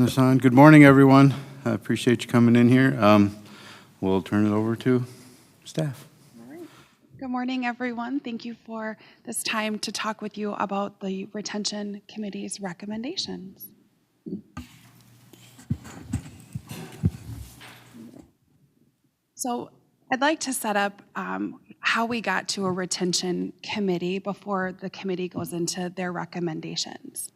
This on. Good morning, everyone. I appreciate you coming in here. We'll turn it over to staff. All right. Good morning, everyone. Thank you for this time to talk with you about the Retention Committee's recommendations. So I'd like to set up how we got to a retention committee before the committee goes into their recommendations.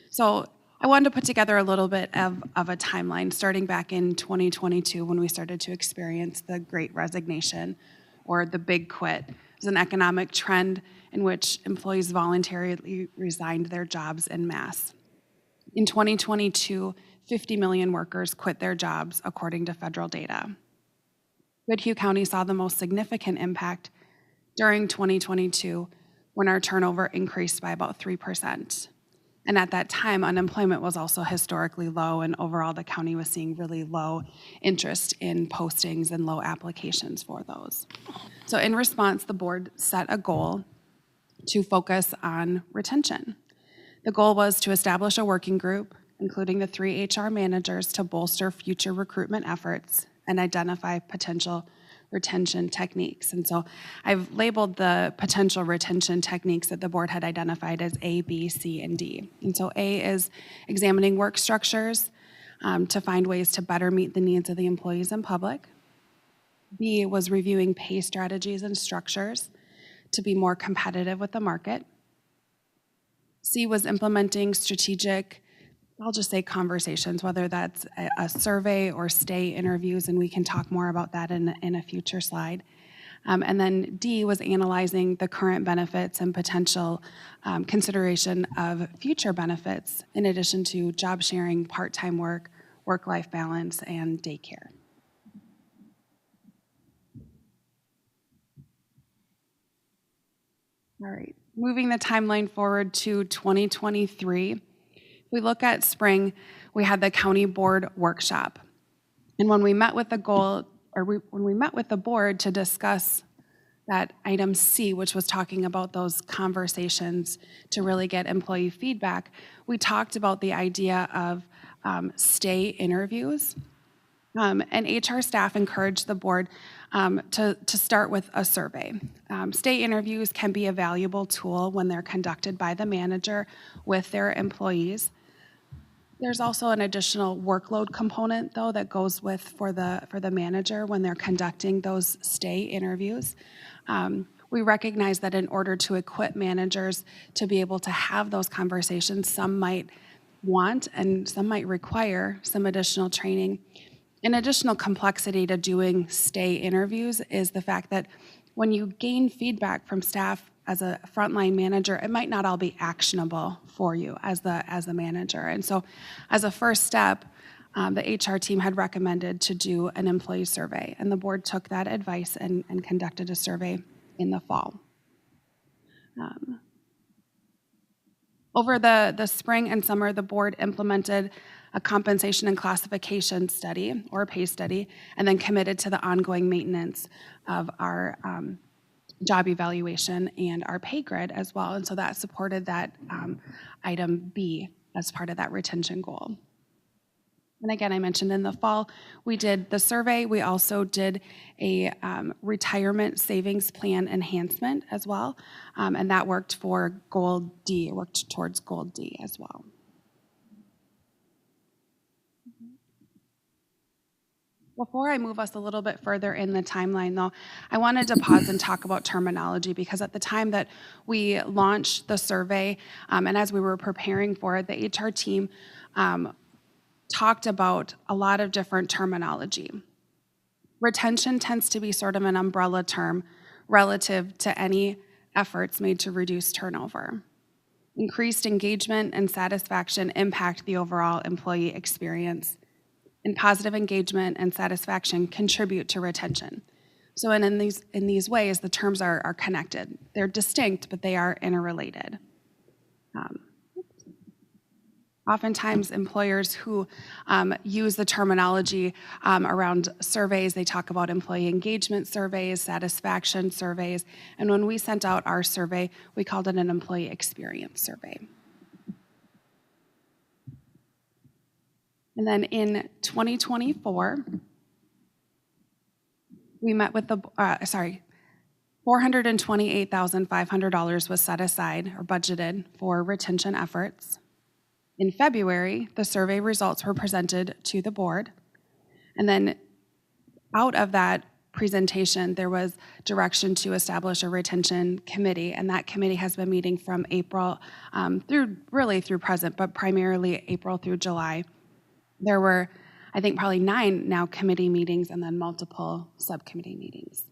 So I wanted to put together a little bit of a timeline starting back in 2022 when we started to experience the Great Resignation or the Big Quit. It was an economic trend in which employees voluntarily resigned their jobs en masse. In 2022, 50 million workers quit their jobs according to federal data. Goodhue County saw the most significant impact during 2022 when our turnover increased by about 3%. And at that time, unemployment was also historically low, and overall the county was seeing really low interest in postings and low applications for those. So in response, the board set a goal to focus on retention. The goal was to establish a working group, including the 3 HR managers, to bolster future recruitment efforts and identify potential retention techniques. And so I've labeled the potential retention techniques that the board had identified as A, B, C, and D. And so A is examining work structures to find ways to better meet the needs of the employees and public. B was reviewing pay strategies and structures to be more competitive with the market. C was implementing strategic, I'll just say conversations, whether that's a survey or stay interviews, and we can talk more about that in a future slide. And then D was analyzing the current benefits and potential consideration of future benefits in addition to job sharing, part-time work, work-life balance, and daycare. All right, moving the timeline forward to 2023. We look at spring, we had the county board workshop. And when we met with the when we met with the board to discuss that item C, which was talking about those conversations to really get employee feedback, we talked about the idea of stay interviews. And HR staff encouraged the board to start with a survey. Stay interviews can be a valuable tool when they're conducted by the manager with their employees. There's also an additional workload component, though, that goes with for the manager when they're conducting those stay interviews. We recognize that in order to equip managers to be able to have those conversations, some might want and some might require some additional training. An additional complexity to doing stay interviews is the fact that when you gain feedback from staff as a frontline manager, it might not all be actionable for you as the manager. And so as a first step, the HR team had recommended to do an employee survey, and the board took that advice and conducted a survey in the fall. Over the spring and summer, the board implemented a compensation and classification study or pay study, and then committed to the ongoing maintenance of our job evaluation and our pay grid as well. And so that supported that item B as part of that retention goal. And again, I mentioned in the fall, we did the survey. We also did a retirement savings plan enhancement as well. And that worked for goal D, worked towards goal D as well. Before I move us a little bit further in the timeline, though, I wanted to pause and talk about terminology, because at the time that we launched the survey, and as we were preparing for it, the HR team talked about a lot of different terminology. Retention tends to be sort of an umbrella term relative to any efforts made to reduce turnover. Increased engagement and satisfaction impact the overall employee experience, and positive engagement and satisfaction contribute to retention. So in these ways, the terms are connected. They're distinct, but they are interrelated. Oftentimes, employers who use the terminology around surveys, they talk about employee engagement surveys, satisfaction surveys, and when we sent out our survey, we called it an employee experience survey. And then in 2024, we met with the, $428,500 was set aside or budgeted for retention efforts. In February, the survey results were presented to the board. And then out of that presentation, there was direction to establish a retention committee, and that committee has been meeting from April through present, but primarily April through July. There were, I think, probably 9 now committee meetings and then multiple subcommittee meetings.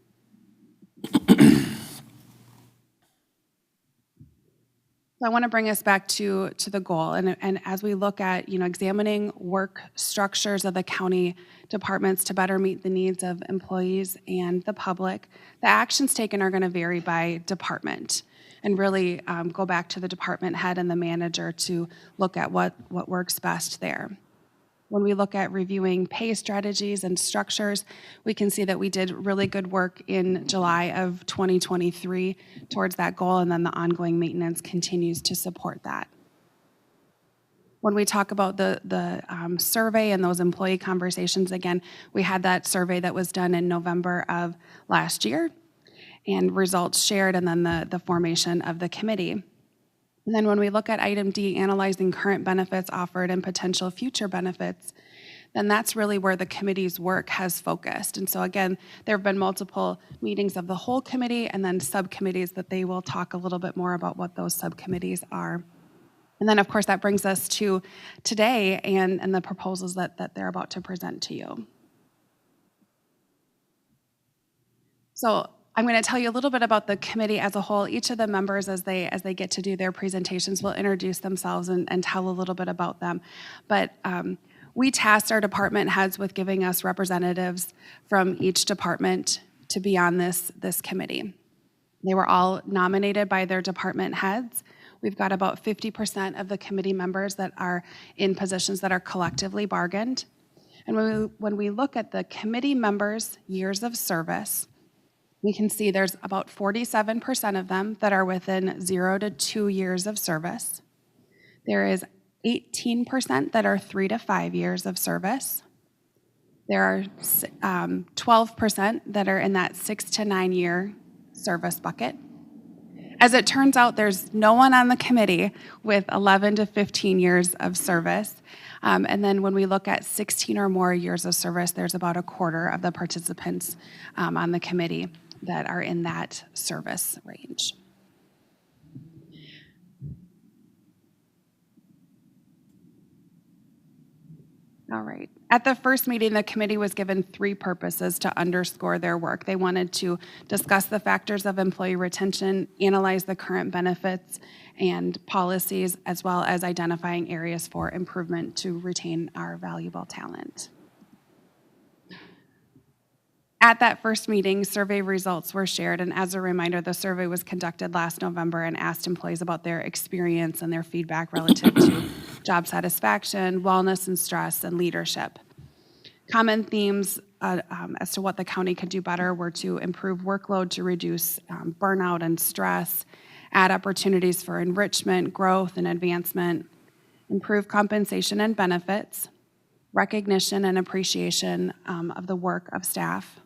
So I want to bring us back to the goal, and as we look at examining work structures of the county departments to better meet the needs of employees and the public, the actions taken are going to vary by department, and really go back to the department head and the manager to look at what works best there. When we look at reviewing pay strategies and structures, we can see that we did really good work in July of 2023 towards that goal, and then the ongoing maintenance continues to support that. When we talk about the survey and those employee conversations, again, we had that survey that was done in November of last year, and results shared, and then the formation of the committee. And then when we look at item D, analyzing current benefits offered and potential future benefits, then that's really where the committee's work has focused. And so again, there have been multiple meetings of the whole committee and then subcommittees that they will talk a little bit more about what those subcommittees are. And then of course that brings us to today and the proposals that they're about to present to you. So I'm going to tell you a little bit about the committee as a whole. Each of the members, as they get to do their presentations, will introduce themselves and tell a little bit about them. But we tasked our department heads with giving us representatives from each department to be on this committee. They were all nominated by their department heads. We've got about 50% of the committee members that are in positions that are collectively bargained. And when we look at the committee members' years of service, we can see there's about 47% of them that are within 0 to 2 years of service. There is 18% that are 3 to 5 years of service. There are 12% that are in that 6 to 9 year service bucket. As it turns out, there's no one on the committee with 11 to 15 years of service. And then when we look at 16 or more years of service, there's about a quarter of the participants on the committee that are in that service range. All right. At the first meeting, the committee was given 3 purposes to underscore their work. They wanted to discuss the factors of employee retention, analyze the current benefits and policies, as well as identifying areas for improvement to retain our valuable talent. At that first meeting, survey results were shared, and as a reminder, the survey was conducted last November and asked employees about their experience and their feedback relative to job satisfaction, wellness and stress, and leadership. Common themes as to what the county could do better were to improve workload to reduce burnout and stress, add opportunities for enrichment, growth, and advancement, improve compensation and benefits, recognition and appreciation of the work of staff,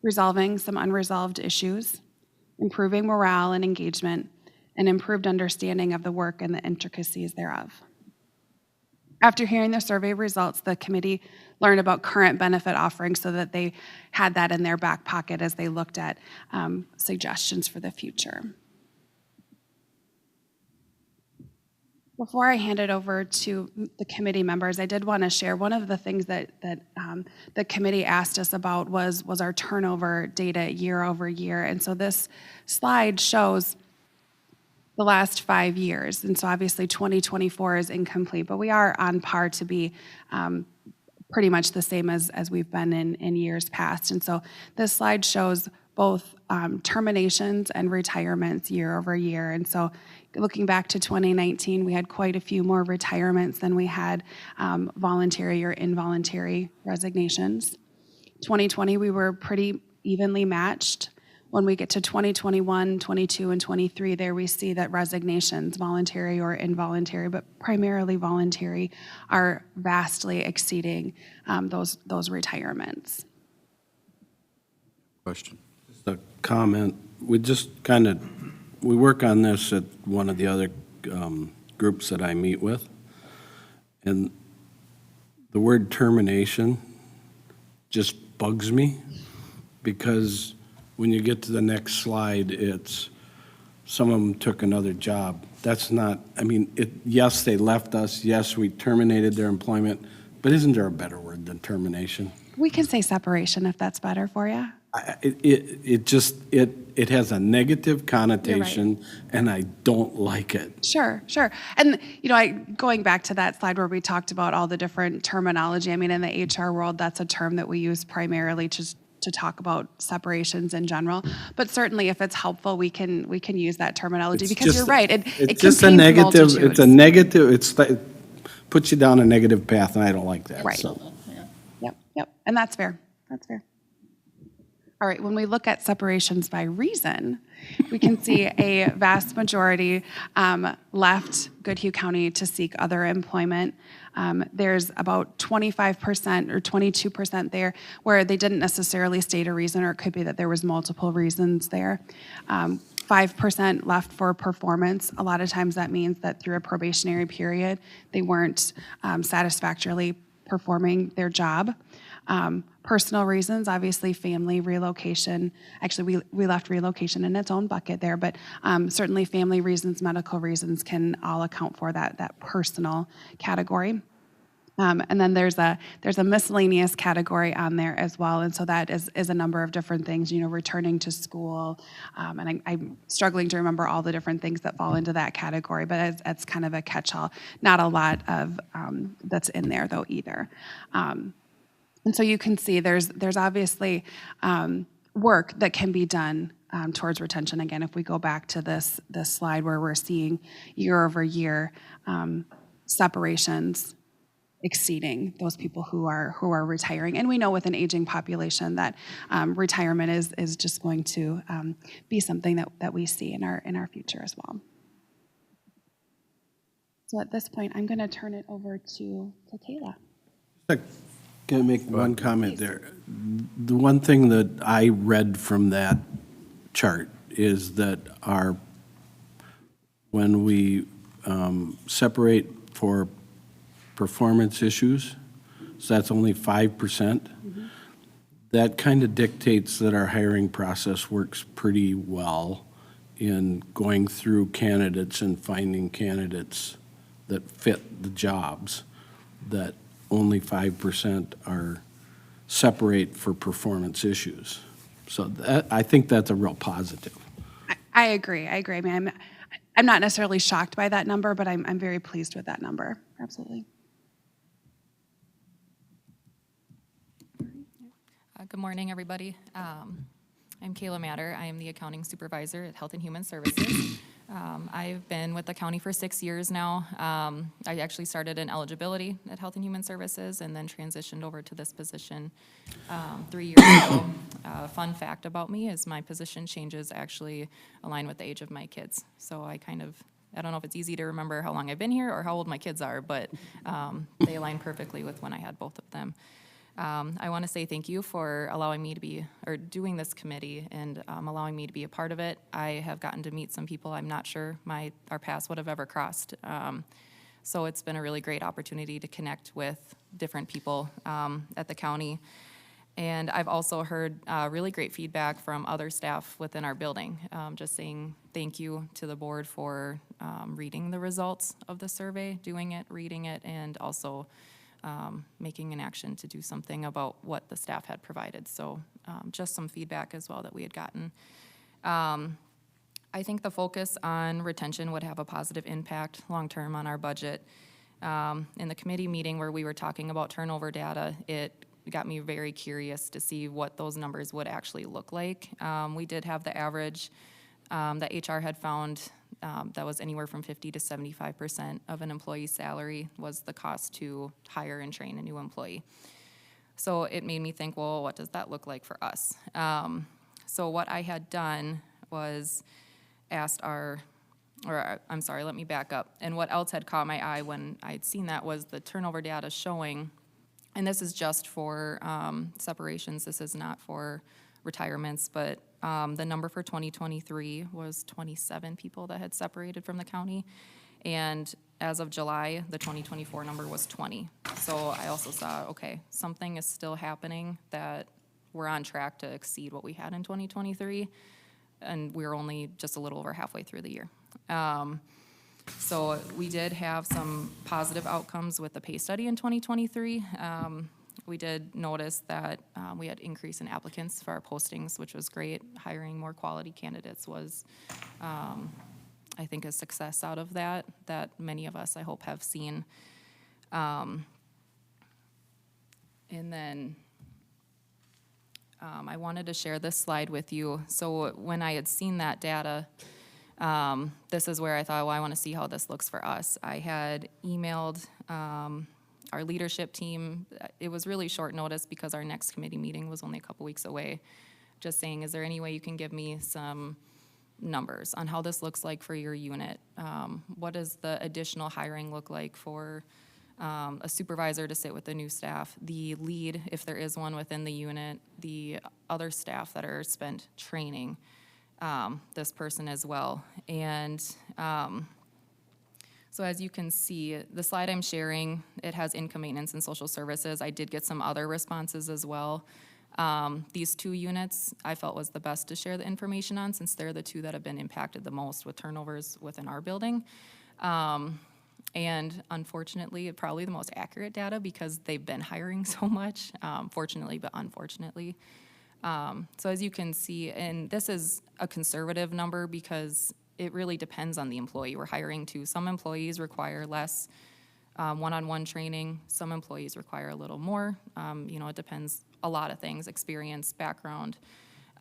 resolving some unresolved issues, improving morale and engagement, and improved understanding of the work and the intricacies thereof. After hearing the survey results, the committee learned about current benefit offerings so that they had that in their back pocket as they looked at suggestions for the future. Before I hand it over to the committee members, I did want to share one of the things that the committee asked us about was our turnover data year over year. And so this slide shows the last 5 years. And so obviously 2024 is incomplete, but we are on par to be pretty much the same as we've been in years past. And so this slide shows both terminations and retirements year over year. And so looking back to 2019, we had quite a few more retirements than we had voluntary or involuntary resignations. 2020, we were pretty evenly matched. When we get to 2021, 22, and 23, there we see that resignations, voluntary or involuntary, but primarily voluntary, are vastly exceeding those retirements. Question. Just a comment. We work on this at one of the other groups that I meet with. And the word termination just bugs me because when you get to the next slide, it's some of them took another job. That's not, I mean, yes, they left us. Yes, we terminated their employment. But isn't there a better word than termination? We can say separation if that's better for you. It has a negative connotation, and I don't like it. Sure. And, going back to that slide where we talked about all the different terminology, I mean, in the HR world, that's a term that we use primarily to talk about separations in general. But certainly if it's helpful, we can use that terminology because you're right. It just a contains negative. It's multitudes. a negative. It's like, puts you down a negative path, and I don't like that. Right. So. Yep. And that's fair. All right, when we look at separations by reason, we can see a vast majority left Goodhue County to seek other employment. There's about 25% or 22% there where they didn't necessarily state a reason, or it could be that there was multiple reasons there. 5% left for performance. A lot of times that means that through a probationary period, they weren't satisfactorily performing their job. Personal reasons, obviously family, relocation. Actually, we left relocation in its own bucket there, but certainly family reasons, medical reasons can all account for that personal category. And then there's a miscellaneous category on there as well, and so that is a number of different things. Returning to school, and I'm struggling to remember all the different things that fall into that category, but it's kind of a catch-all. Not a lot of that's in there though either. And so you can see there's obviously work that can be done towards retention. Again, if we go back to this slide where we're seeing year over year separations exceeding those people who are retiring. And we know with an aging population that retirement is just going to be something that we see in our future as well. So at this point, I'm going to turn it over to Kayla. Can I make one comment there? The one thing that I read from that chart is that when we separate for performance issues, so that's only 5%, that kind of dictates that our hiring process works pretty well in going through candidates and finding candidates that fit the jobs, that only 5% are separate for performance issues. So I think that's a real positive. I agree. I mean, I'm not necessarily shocked by that number, but I'm very pleased with that number. Absolutely. Good morning, everybody. I'm Kayla Matter. I am the accounting supervisor at Health and Human Services. I've been with the county for 6 years now. I actually started in eligibility at Health and Human Services and then transitioned over to this position 3 years ago. Fun fact about me is my position changes actually align with the age of my kids. So I don't know if it's easy to remember how long I've been here or how old my kids are, but they align perfectly with when I had both of them. I want to say thank you for allowing me to be, or doing this committee and allowing me to be a part of it. I have gotten to meet some people I'm not sure our paths would have ever crossed. So it's been a really great opportunity to connect with different people at the county. And I've also heard really great feedback from other staff within our building, just saying thank you to the board for reading the results of the survey, doing it, reading it, and also making an action to do something about what the staff had provided. So just some feedback as well that we had gotten. I think the focus on retention would have a positive impact long-term on our budget. In the committee meeting where we were talking about turnover data, it got me very curious to see what those numbers would actually look like. We did have the average that HR had found that was anywhere from 50 to 75% of an employee's salary was the cost to hire and train a new employee. So it made me think, well, what does that look like for us? So what I had done was asked I'm sorry, let me back up. And what else had caught my eye when I'd seen that was the turnover data showing, and this is just for separations, this is not for retirements, but the number for 2023 was 27 people that had separated from the county. And as of July, the 2024 number was 20. So I also saw, okay, something is still happening, that we're on track to exceed what we had in 2023, and we're only just a little over halfway through the year. So we did have some positive outcomes with the pay study in 2023. We did notice that we had increase in applicants for our postings, which was great. Hiring more quality candidates was, I think, a success out of that many of us, I hope, have seen. And then I wanted to share this slide with you. So when I had seen that data, this is where I thought, well, I want to see how this looks for us. I had emailed our leadership team. It was really short notice because our next committee meeting was only a couple weeks away. Just saying, is there any way you can give me some numbers on how this looks like for your unit? What does the additional hiring look like for a supervisor to sit with the new staff, the lead, if there is one within the unit, the other staff that are spent training this person as well? And so as you can see, the slide I'm sharing, it has income maintenance and social services. I did get some other responses as well. These two units I felt was the best to share the information on, since they're the two that have been impacted the most with turnovers within our building. And unfortunately, probably the most accurate data, because they've been hiring so much, fortunately but unfortunately. So as you can see, and this is a conservative number because it really depends on the employee we're hiring to. Some employees require less one-on-one training. Some employees require a little more. It depends a lot of things, experience, background,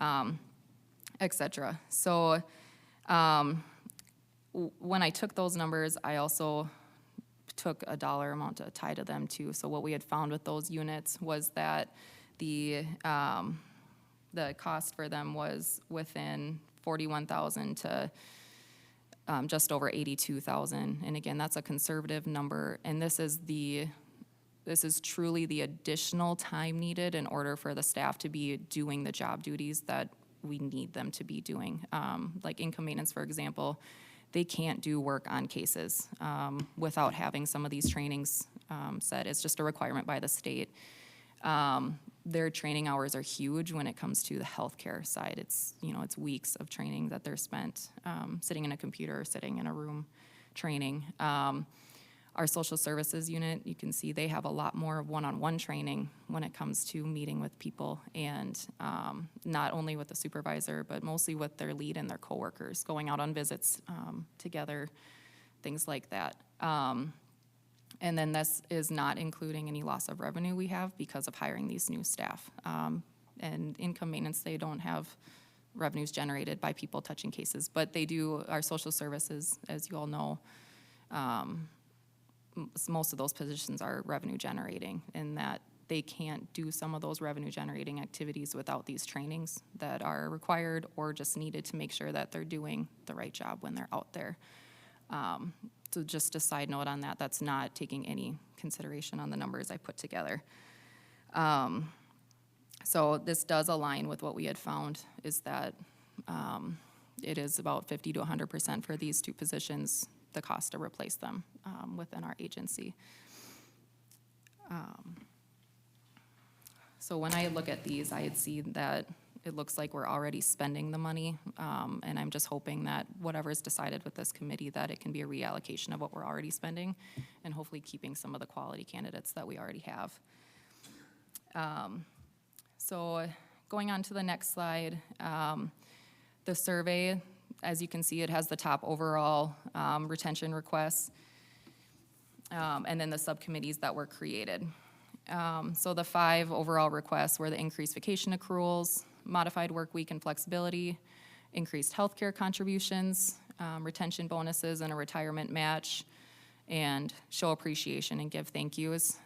et cetera. So when I took those numbers, I also took a dollar amount to tie to them too. So what we had found with those units was that the cost for them was within $41,000 to just over $82,000. And again, that's a conservative number. And this is truly the additional time needed in order for the staff to be doing the job duties that we need them to be doing. Like income maintenance, for example, they can't do work on cases without having some of these trainings set. It's just a requirement by the state. Their training hours are huge when it comes to the healthcare side. It's weeks of training that they're spent sitting in a computer or sitting in a room training. Our social services unit, you can see they have a lot more one-on-one training when it comes to meeting with people, and not only with the supervisor, but mostly with their lead and their coworkers, going out on visits together, things like that. And then this is not including any loss of revenue we have because of hiring these new staff. And income maintenance, they don't have revenues generated by people touching cases, but they do. Our social services, as you all know, most of those positions are revenue generating, in that they can't do some of those revenue generating activities without these trainings that are required or just needed to make sure that they're doing the right job when they're out there. So just a side note on that, that's not taking any consideration on the numbers I put together. So this does align with what we had found, is that it is about 50 to 100% for these two positions, the cost to replace them within our agency. So when I look at these, I had seen that it looks like we're already spending the money, and I'm just hoping that whatever is decided with this committee, that it can be a reallocation of what we're already spending, and hopefully keeping some of the quality candidates that we already have. So going on to the next slide, the survey, as you can see, it has the top overall retention requests, and then the subcommittees that were created. So the 5 overall requests were the increased vacation accruals, modified work week and flexibility, increased healthcare contributions, retention bonuses and a retirement match, and show appreciation and give thank yous.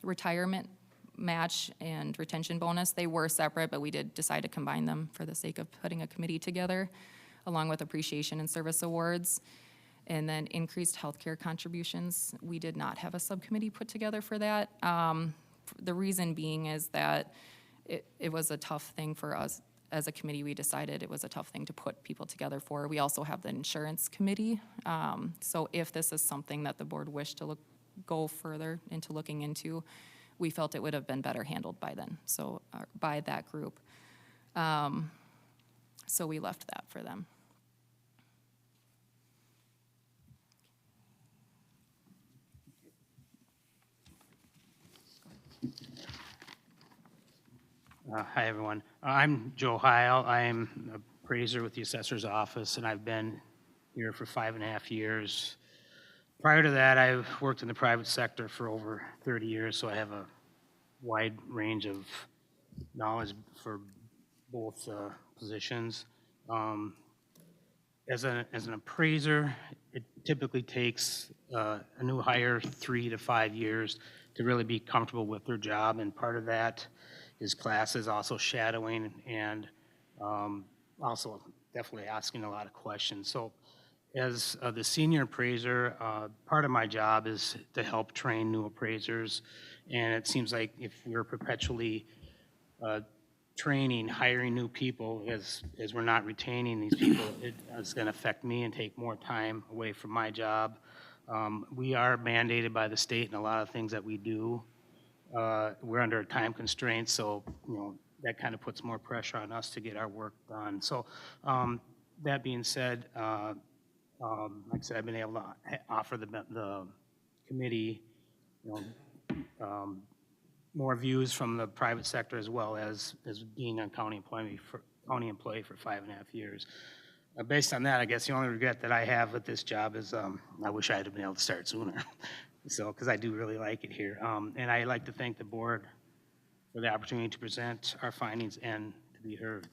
Retirement match and retention bonus. They were separate, but we did decide to combine them for the sake of putting a committee together, along with appreciation and service awards. And then increased healthcare contributions. We did not have a subcommittee put together for that. The reason being is that it was a tough thing for us. As a committee, we decided it was a tough thing to put people together for. We also have the insurance committee. So if this is something that the board wished to go further into looking into, we felt it would have been better handled by then, so by that group. So we left that for them. Hi, everyone. I'm Joe Heil. I'm an appraiser with the assessor's office, and I've been here for 5.5 years. Prior to that, I've worked in the private sector for over 30 years, so I have a wide range of knowledge for both positions. As an appraiser, it typically takes a new hire 3 to 5 years to really be comfortable with their job, and part of that is classes, also shadowing, and also definitely asking a lot of questions. So as the senior appraiser, part of my job is to help train new appraisers, and it seems like if we're perpetually training, hiring new people, as we're not retaining these people, it is going to affect me and take more time away from my job. We are mandated by the state in a lot of things that we do. We're under a time constraint, so that kind of puts more pressure on us to get our work done. So that being said, like I said, I've been able to offer the committee more views from the private sector, as well as being a county employee for 5.5 years. Based on that, I guess the only regret that I have with this job is I wish I had been able to start sooner. So, because I do really like it here. And I like to thank the board for the opportunity to present our findings and to be heard.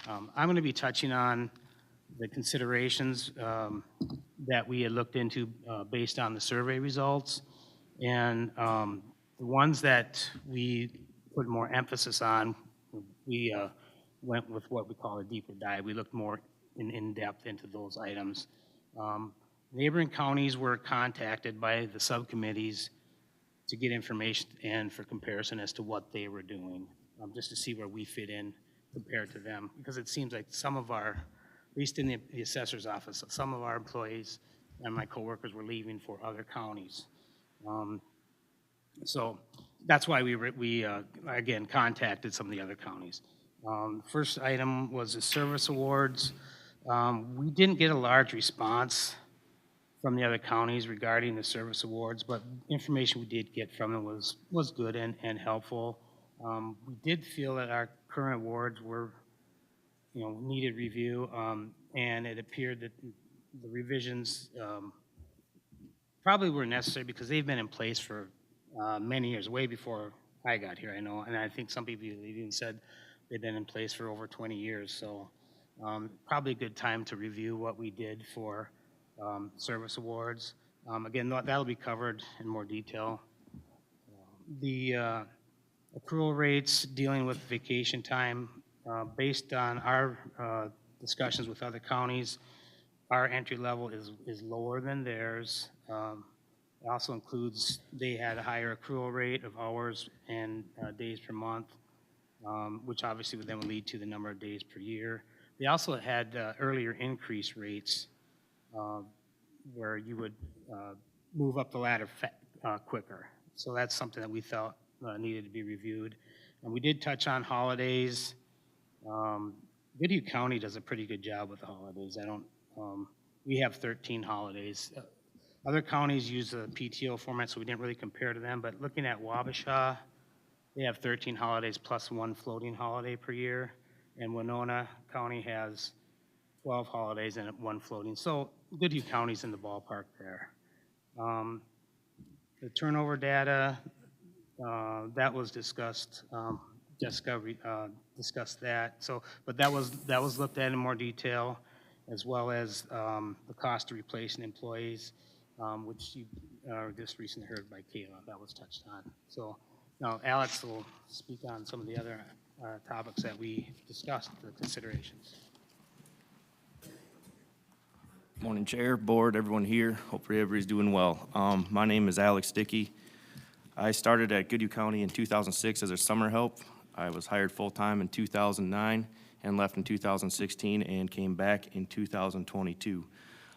I'm going to be touching on the considerations that we had looked into based on the survey results. And the ones that we put more emphasis on, we went with what we call a deeper dive. We looked more in depth into those items. Neighboring counties were contacted by the subcommittees to get information and for comparison as to what they were doing, just to see where we fit in compared to them. Because it seems like some of our, at least in the assessor's office, some of our employees and my coworkers were leaving for other counties. So that's why we again contacted some of the other counties. First item was the service awards. We didn't get a large response from the other counties regarding the service awards, but information we did get from them was good and helpful. We did feel that our current awards were, needed review, and it appeared that the revisions probably were necessary because they've been in place for many years, way before I got here, I know, and I think some people even said they've been in place for over 20 years, so probably a good time to review what we did for service awards. Again, that'll be covered in more detail. The accrual rates dealing with vacation time, based on our discussions with other counties, our entry level is lower than theirs. It also includes, they had a higher accrual rate of hours and days per month, which obviously would then lead to the number of days per year. They also had earlier increase rates where you would move up the ladder quicker. So that's something that we felt needed to be reviewed. And we did touch on holidays. Goodhue County does a pretty good job with the holidays. We have 13 holidays. Other counties use a PTO format, so we didn't really compare to them. But looking at Wabasha, they have 13 holidays plus 1 floating holiday per year. And Winona County has 12 holidays and 1 floating. So Goodhue County's in the ballpark there. The turnover data, that was discussed. Jessica discussed that. So, but that was looked at in more detail, as well as the cost of replacing employees, which you just recently heard by Kayla. That was touched on. So Now, Alex will speak on some of the other topics that we discussed, the considerations. Morning, Chair, Board, everyone here. Hopefully everybody's doing well. My name is Alex Dickey. I started at Goodhue County in 2006 as a summer help. I was hired full-time in 2009 and left in 2016 and came back in 2022.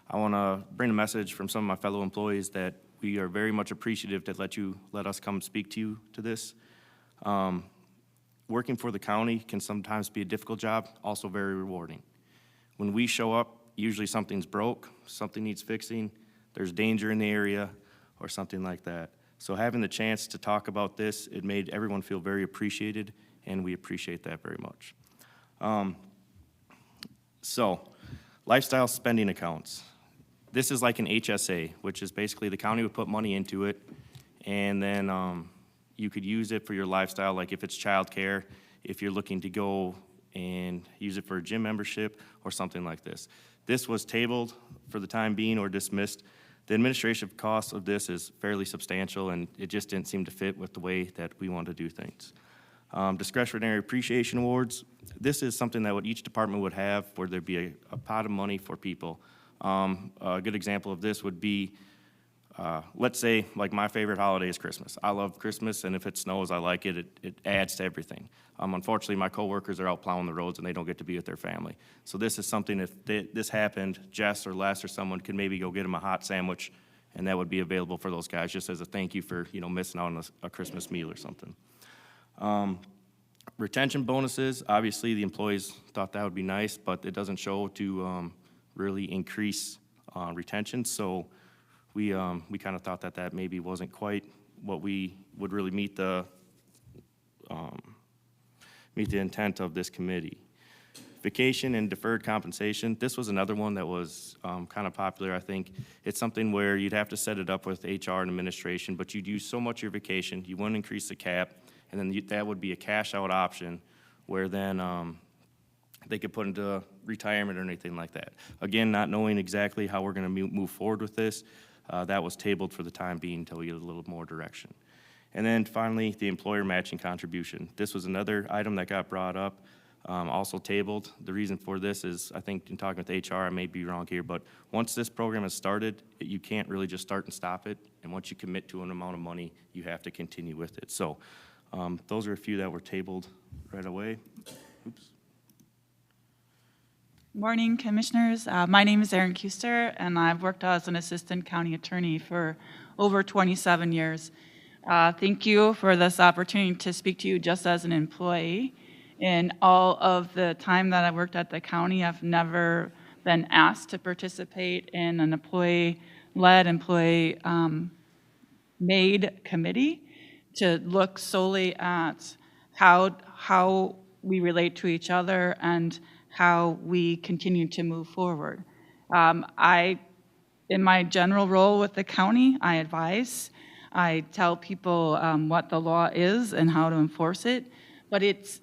I want to bring a message from some of my fellow employees that we are very much appreciative to let us come speak to you to this. Working for the county can sometimes be a difficult job, also very rewarding. When we show up, usually something's broke, something needs fixing, there's danger in the area, or something like that. So having the chance to talk about this, it made everyone feel very appreciated, and we appreciate that very much. So, lifestyle spending accounts. This is like an HSA, which is basically the county would put money into it, and then you could use it for your lifestyle, like if it's childcare, if you're looking to go and use it for a gym membership or something like this. This was tabled for the time being or dismissed. The administrative cost of this is fairly substantial, and it just didn't seem to fit with the way that we want to do things. Discretionary appreciation awards. This is something that each department would have, where there'd be a pot of money for people. A good example of this would be, let's say, like my favorite holiday is Christmas. I love Christmas, and if it snows, I like it. It adds to everything. Unfortunately, my coworkers are out plowing the roads, and they don't get to be with their family. So this is something, if this happened, Jess or Les or someone could maybe go get them a hot sandwich, and that would be available for those guys, just as a thank you for, missing out on a Christmas meal or something. Retention bonuses, obviously, the employees thought that would be nice, but it doesn't show to really increase retention. So we kind of thought that maybe wasn't quite what we would really meet the intent of this committee. Vacation and deferred compensation. This was another one that was kind of popular, I think. It's something where you'd have to set it up with HR and administration, but you'd use so much of your vacation, you wouldn't increase the cap, and then that would be a cash-out option where then they could put into retirement or anything like that. Again, not knowing exactly how we're going to move forward with this, that was tabled for the time being until we get a little more direction. And then finally, the employer matching contribution. This was another item that got brought up, also tabled. The reason for this is, I think in talking with HR, I may be wrong here, but once this program is started, you can't really just start and stop it. And once you commit to an amount of money, you have to continue with it. So those are a few that were tabled right away. Oops. Morning, Commissioners. My name is Erin Kuster, and I've worked as an assistant county attorney for over 27 years. Thank you for this opportunity to speak to you just as an employee. In all of the time that I worked at the county, I've never been asked to participate in an employee-led, employee-made committee to look solely at how we relate to each other and how we continue to move forward. In my general role with the county, I advise. I tell people what the law is and how to enforce it, but it's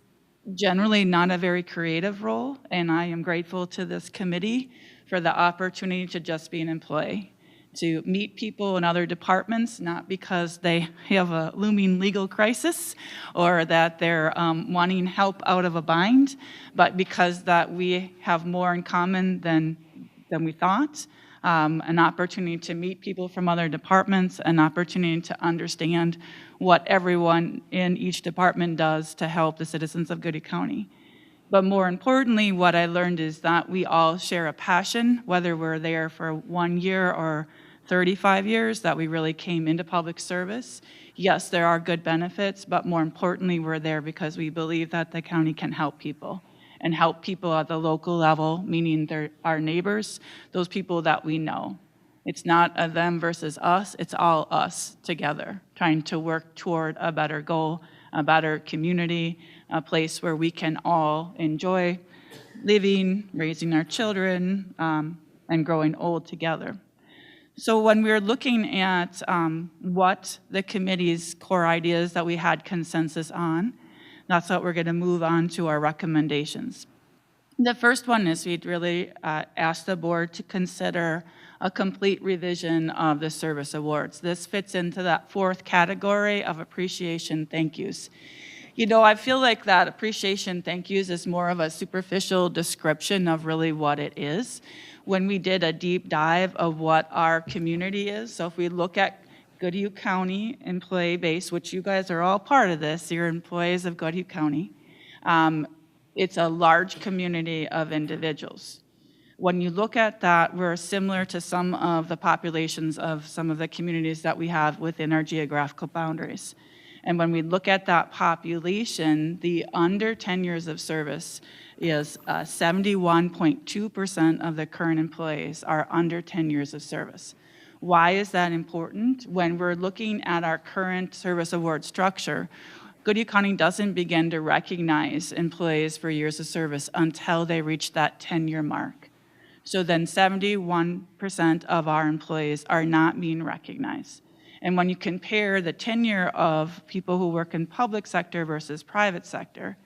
generally not a very creative role, and I am grateful to this committee for the opportunity to just be an employee, to meet people in other departments, not because they have a looming legal crisis or that they're wanting help out of a bind, but because that we have more in common than we thought. An opportunity to meet people from other departments, an opportunity to understand what everyone in each department does to help the citizens of Goodhue County. But more importantly, what I learned is that we all share a passion, whether we're there for 1 year or 35 years, that we really came into public service. Yes, there are good benefits, but more importantly, we're there because we believe that the county can help people. And help people at the local level, meaning they're our neighbors, those people that we know. It's not a them versus us, it's all us together, trying to work toward a better goal, a better community, a place where we can all enjoy living, raising our children, and growing old together. So when we're looking at what the committee's core ideas that we had consensus on, that's what we're going to move on to our recommendations. The first one is we'd really ask the board to consider a complete revision of the service awards. This fits into that fourth category of appreciation thank yous. You know, I feel like that appreciation thank yous is more of a superficial description of really what it is. When we did a deep dive of what our community is, so if we look at Goodhue County employee base, which you guys are all part of this, you're employees of Goodhue County, it's a large community of individuals. When you look at that, we're similar to some of the populations of some of the communities that we have within our geographical boundaries. And when we look at that population, the under 10 years of service is 71.2% of the current employees are under 10 years of service. Why is that important? When we're looking at our current service award structure, Goodhue County doesn't begin to recognize employees for years of service until they reach that 10-year mark. So then 71% of our employees are not being recognized. And when you compare the tenure of people who work in public sector versus private sector,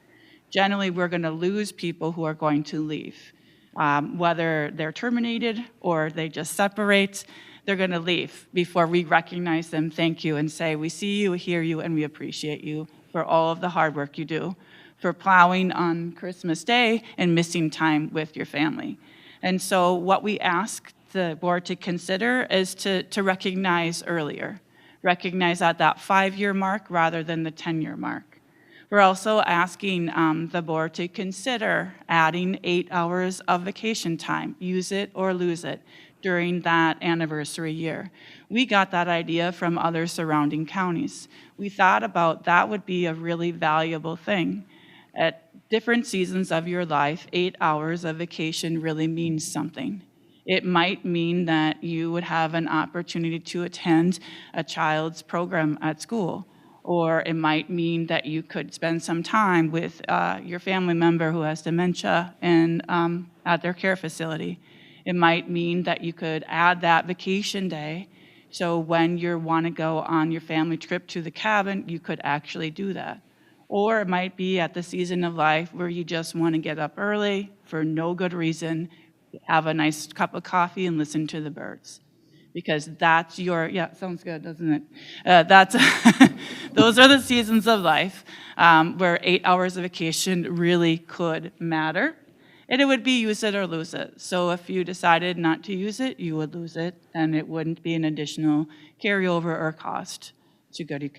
generally we're going to lose people who are going to leave. Whether they're terminated or they just separate, they're going to leave before we recognize them, thank you, and say, we see you, hear you, and we appreciate you for all of the hard work you do, for plowing on Christmas Day and missing time with your family. And so what we ask the board to consider is to recognize earlier, recognize at that 5-year mark rather than the 10-year mark. We're also asking the board to consider adding 8 hours of vacation time, use it or lose it, during that anniversary year. We got that idea from other surrounding counties. We thought about that would be a really valuable thing. At different seasons of your life, 8 hours of vacation really means something. It might mean that you would have an opportunity to attend a child's program at school, or it might mean that you could spend some time with your family member who has dementia and at their care facility. It might mean that you could add that vacation day, so when you want to go on your family trip to the cabin, you could actually do that. Or it might be at the season of life where you just want to get up early for no good reason, have a nice cup of coffee and listen to the birds. Because that's your, yeah, sounds good, doesn't it? That's those are the seasons of life where 8 hours of vacation really could matter. And it would be use it or lose it. So if you decided not to use it, you would lose it, and it wouldn't be an additional carryover or cost to Goodhue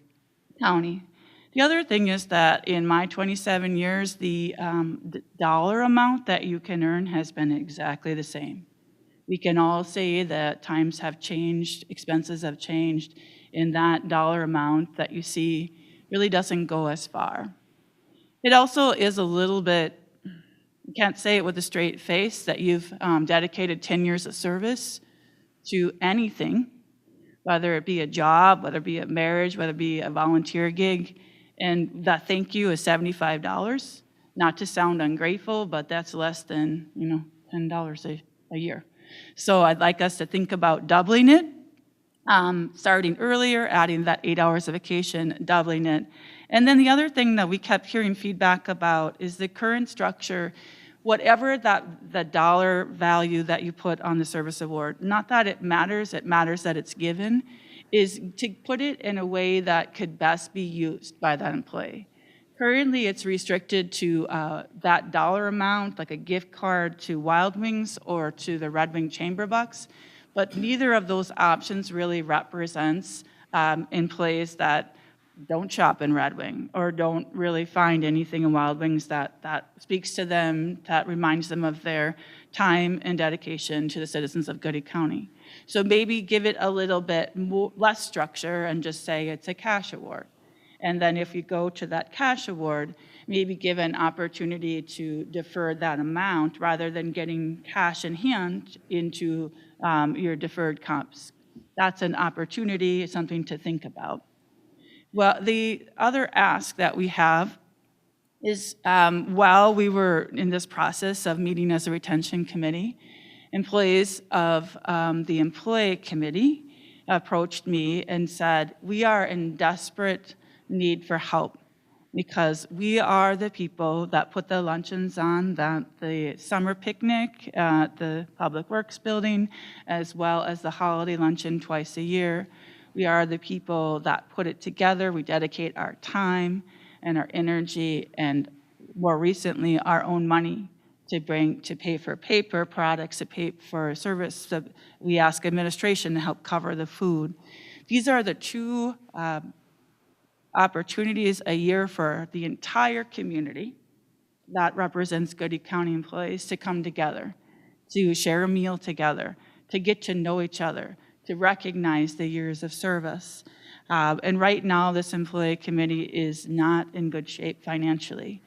County. The other thing is that in my 27 years, the dollar amount that you can earn has been exactly the same. We can all say that times have changed, expenses have changed, and that dollar amount that you see really doesn't go as far. It also is a little bit, you can't say it with a straight face, that you've dedicated 10 years of service to anything, whether it be a job, whether it be a marriage, whether it be a volunteer gig, and that thank you is $75. Not to sound ungrateful, but that's less than, $10 a year. So I'd like us to think about doubling it, starting earlier, adding that 8 hours of vacation, doubling it. And then the other thing that we kept hearing feedback about is the current structure, whatever the dollar value that you put on the service award, not that it matters that it's given, is to put it in a way that could best be used by that employee. Currently, it's restricted to that dollar amount, like a gift card to Wild Wings or to the Red Wing Chamber Bucks, but neither of those options really represents employees that don't shop in Red Wing or don't really find anything in Wild Wings that speaks to them, that reminds them of their time and dedication to the citizens of Goodhue County. So maybe give it a little bit less structure and just say it's a cash award. And then if you go to that cash award, maybe give an opportunity to defer that amount rather than getting cash in hand into your deferred comps. That's an opportunity, something to think about. Well, the other ask that we have is while we were in this process of meeting as a retention committee, employees of the employee committee approached me and said, we are in desperate need for help. because we are the people that put the luncheons on, that the summer picnic at the Public Works Building, as well as the holiday luncheon twice a year. We are the people that put it together. We dedicate our time and our energy and, more recently, our own money to pay for paper products, to pay for service. So we ask administration to help cover the food. These are the two opportunities a year for the entire community that represents Goodie County employees to come together, to share a meal together, to get to know each other, to recognize the years of service. And right now, this employee committee is not in good shape financially.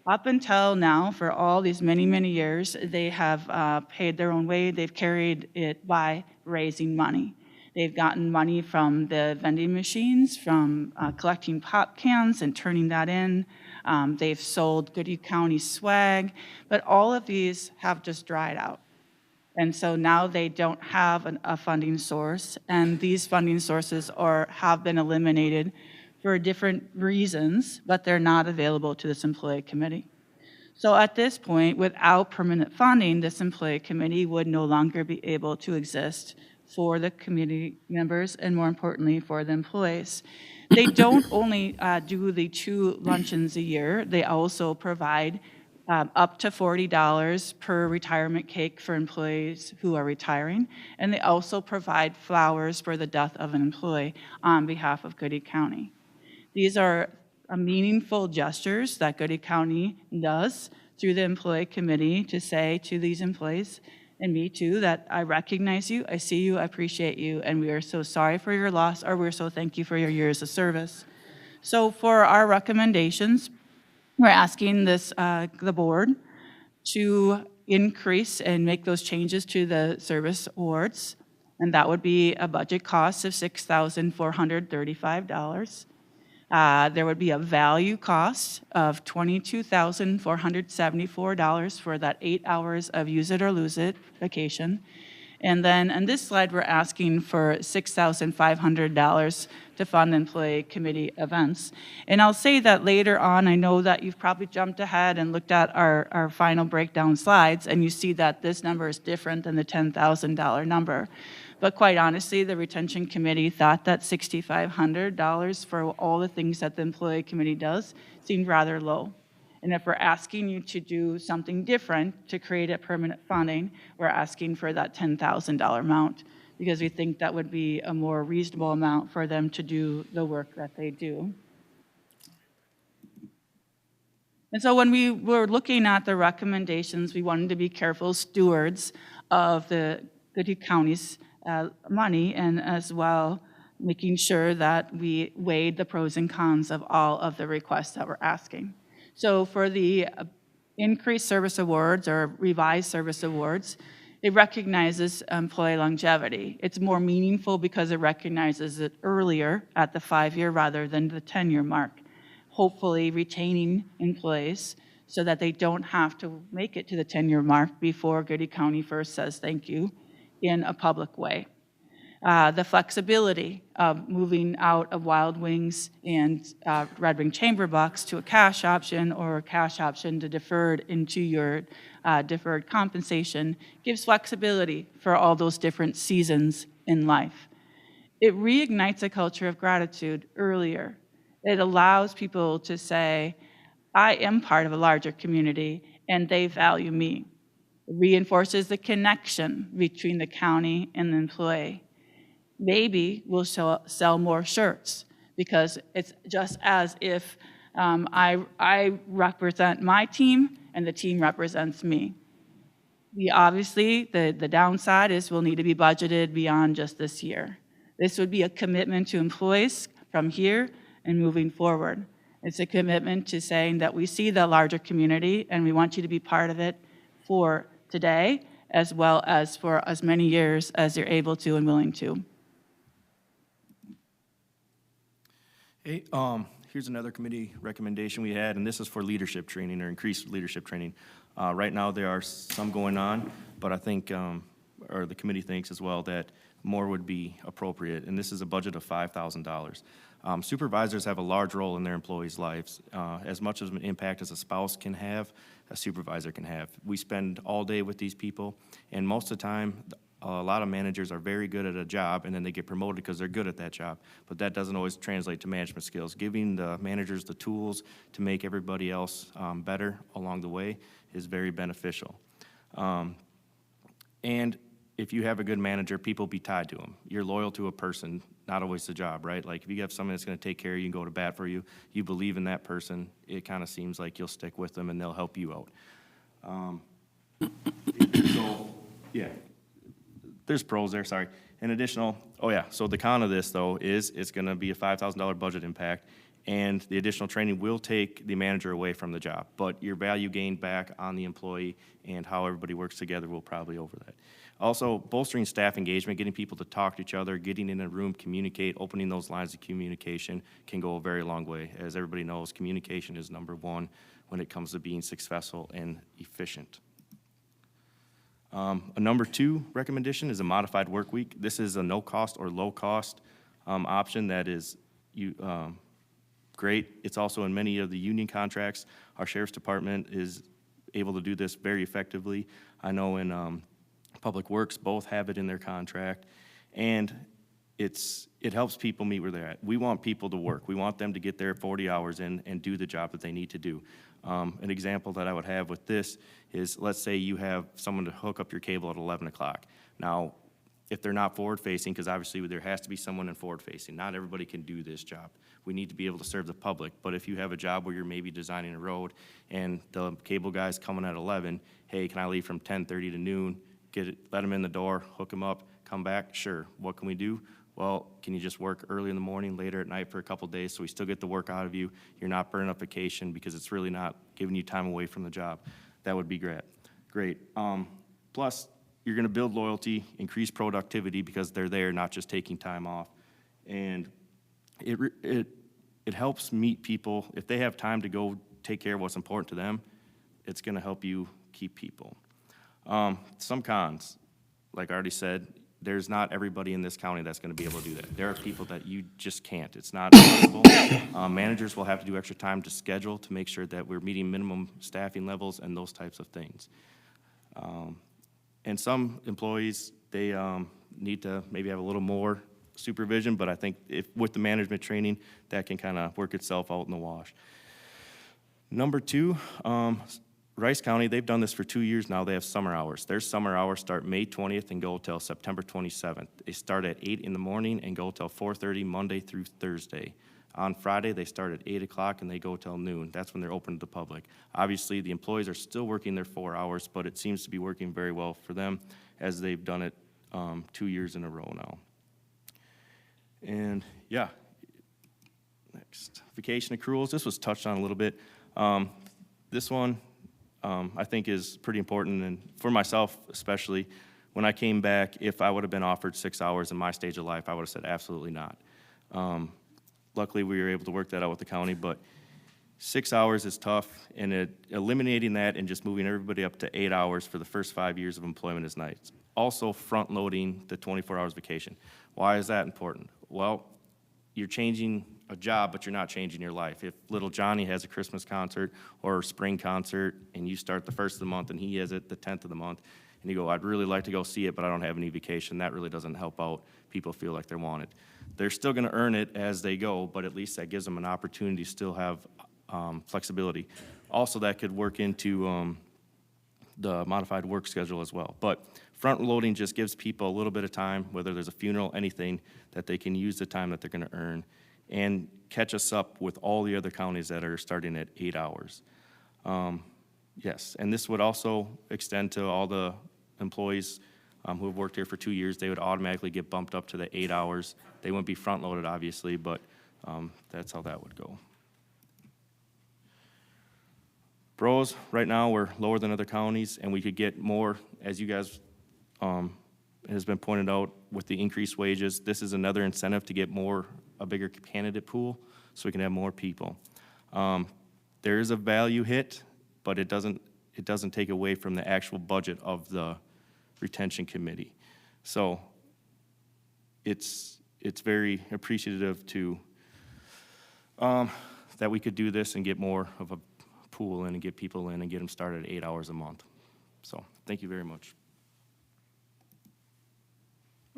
Up until now, for all these many, many years, they have paid their own way. They've carried it by raising money. They've gotten money from the vending machines, from collecting pop cans and turning that in. They've sold Goodie County swag, but all of these have just dried out. And so now they don't have a funding source, and these funding sources have been eliminated for different reasons, but they're not available to this employee committee. So at this point, without permanent funding, this employee committee would no longer be able to exist for the community members and, more importantly, for the employees. They don't only do the 2 luncheons a year, they also provide up to $40 per retirement cake for employees who are retiring, and they also provide flowers for the death of an employee on behalf of Goodie County. These are meaningful gestures that Goodie County does through the employee committee to say to these employees, and me too, that I recognize you, I see you, I appreciate you, and we are so sorry for your loss, or we're so thank you for your years of service. So for our recommendations, we're asking the board to increase and make those changes to the service awards, and that would be a budget cost of $6,435. There would be a value cost of $22,474 for that 8 hours of use it or lose it vacation. And then on this slide, we're asking for $6,500 to fund employee committee events. And I'll say that later on, I know that you've probably jumped ahead and looked at our final breakdown slides, and you see that this number is different than the $10,000 number. But quite honestly, the retention committee thought that $6,500 for all the things that the employee committee does seemed rather low. And if we're asking you to do something different to create a permanent funding, we're asking for that $10,000 amount because we think that would be a more reasonable amount for them to do the work that they do. And so when we were looking at the recommendations, we wanted to be careful stewards of the Goodie County's money, and as well making sure that we weighed the pros and cons of all of the requests that we're asking. So for the increased service awards or revised service awards, it recognizes employee longevity. It's more meaningful because it recognizes it earlier at the 5-year rather than the 10-year mark, hopefully retaining employees so that they don't have to make it to the 10-year mark before Goodie County first says thank you in a public way. The flexibility of moving out of Wild Wings and Red Wing Chamber Bucks to a cash option or a cash option to deferred into your deferred compensation gives flexibility for all those different seasons in life. It reignites a culture of gratitude earlier. It allows people to say, I am part of a larger community and they value me. It reinforces the connection between the county and the employee. Maybe we'll sell more shirts because it's just as if I represent my team and the team represents me. Obviously, the downside is we'll need to be budgeted beyond just this year. This would be a commitment to employees from here and moving forward. It's a commitment to saying that we see the larger community and we want you to be part of it for today as well as for as many years as you're able to and willing to. Hey, here's another committee recommendation we had, and this is for leadership training or increased leadership training. Right now, there are some going on, but I think, or the committee thinks as well, that more would be appropriate, and this is a budget of $5,000. Supervisors have a large role in their employees' lives. As much of an impact as a spouse can have, a supervisor can have. We spend all day with these people, and most of the time, a lot of managers are very good at a job, and then they get promoted because they're good at that job. But that doesn't always translate to management skills. Giving the managers the tools to make everybody else better along the way is very beneficial. And if you have a good manager, people be tied to them. You're loyal to a person, not always the job, right? Like, if you have someone that's gonna take care of you and go to bat for you, you believe in that person, it kinda seems like you'll stick with them and they'll help you out. So, yeah, there's pros there, sorry. An additional, so the con of this, though, is it's gonna be a $5,000 budget impact, and the additional training will take the manager away from the job, but your value gained back on the employee and how everybody works together will probably over that. Also, bolstering staff engagement, getting people to talk to each other, getting in a room, communicate, opening those lines of communication can go a very long way. As everybody knows, communication is number one when it comes to being successful and efficient. A number two recommendation is a modified work week. This is a no-cost or low-cost option that is great. It's also in many of the union contracts. Our sheriff's department is able to do this very effectively. I know in Public Works, both have it in their contract, and it helps people meet where they're at. We want people to work. We want them to get their 40 hours in and do the job that they need to do. An example that I would have with this is, let's say you have someone to hook up your cable at 11 o'clock. Now, if they're not forward-facing, because obviously there has to be someone in forward-facing. Not everybody can do this job. We need to be able to serve the public. But if you have a job where you're maybe designing a road and the cable guy's coming at 11, hey, can I leave from 10:30 to noon? Let them in the door, hook them up, come back, sure. What can we do? Well, can you just work early in the morning, later at night for a couple days so we still get the work out of you? You're not burning up vacation because it's really not giving you time away from the job. That would be great. Plus, you're gonna build loyalty, increase productivity because they're there, not just taking time off. And it helps meet people. If they have time to go take care of what's important to them, it's gonna help you keep people. Some cons, like I already said, there's not everybody in this county that's gonna be able to do that. There are people that you just can't. It's not possible. Managers will have to do extra time to schedule to make sure that we're meeting minimum staffing levels and those types of things. And some employees, they need to maybe have a little more supervision, but I think with the management training, that can kind of work itself out in the wash. Number two, Rice County, they've done this for 2 years now. They have summer hours. Their summer hours start May 20th and go till September 27th. They start at 8 in the morning and go till 4:30 Monday through Thursday. On Friday, they start at 8 o'clock and they go till noon. That's when they're open to the public. Obviously, the employees are still working their 4 hours, but it seems to be working very well for them as they've done it 2 years in a row now. And yeah, next, vacation accruals. This was touched on a little bit. This one, I think is pretty important, and for myself especially, when I came back, if I would have been offered 6 hours in my stage of life, I would have said absolutely not. Luckily, we were able to work that out with the county, but 6 hours is tough, and eliminating that and just moving everybody up to 8 hours for the first 5 years of employment is nice. Also, front-loading the 24 hours vacation. Why is that important? Well, you're changing a job, but you're not changing your life. If little Johnny has a Christmas concert or a spring concert, and you start the 1st of the month and he has it the 10th of the month, and you go, I'd really like to go see it, but I don't have any vacation, that really doesn't help out people feel like they're wanted. They're still gonna earn it as they go, but at least that gives them an opportunity to still have flexibility. Also, that could work into the modified work schedule as well. But front loading just gives people a little bit of time, whether there's a funeral, anything, that they can use the time that they're gonna earn and catch us up with all the other counties that are starting at 8 hours. Yes, and this would also extend to all the employees who have worked here for 2 years. They would automatically get bumped up to the 8 hours. They wouldn't be front-loaded, obviously, but that's how that would go. Bros, right now, we're lower than other counties, and we could get more, as you guys has been pointed out, with the increased wages. This is another incentive to get a bigger candidate pool, so we can have more people. There is a value hit, but it doesn't take away from the actual budget of the retention committee. So it's very appreciative to, that we could do this and get more of a pool in and get people in and get them started at 8 hours a month. So, thank you very much.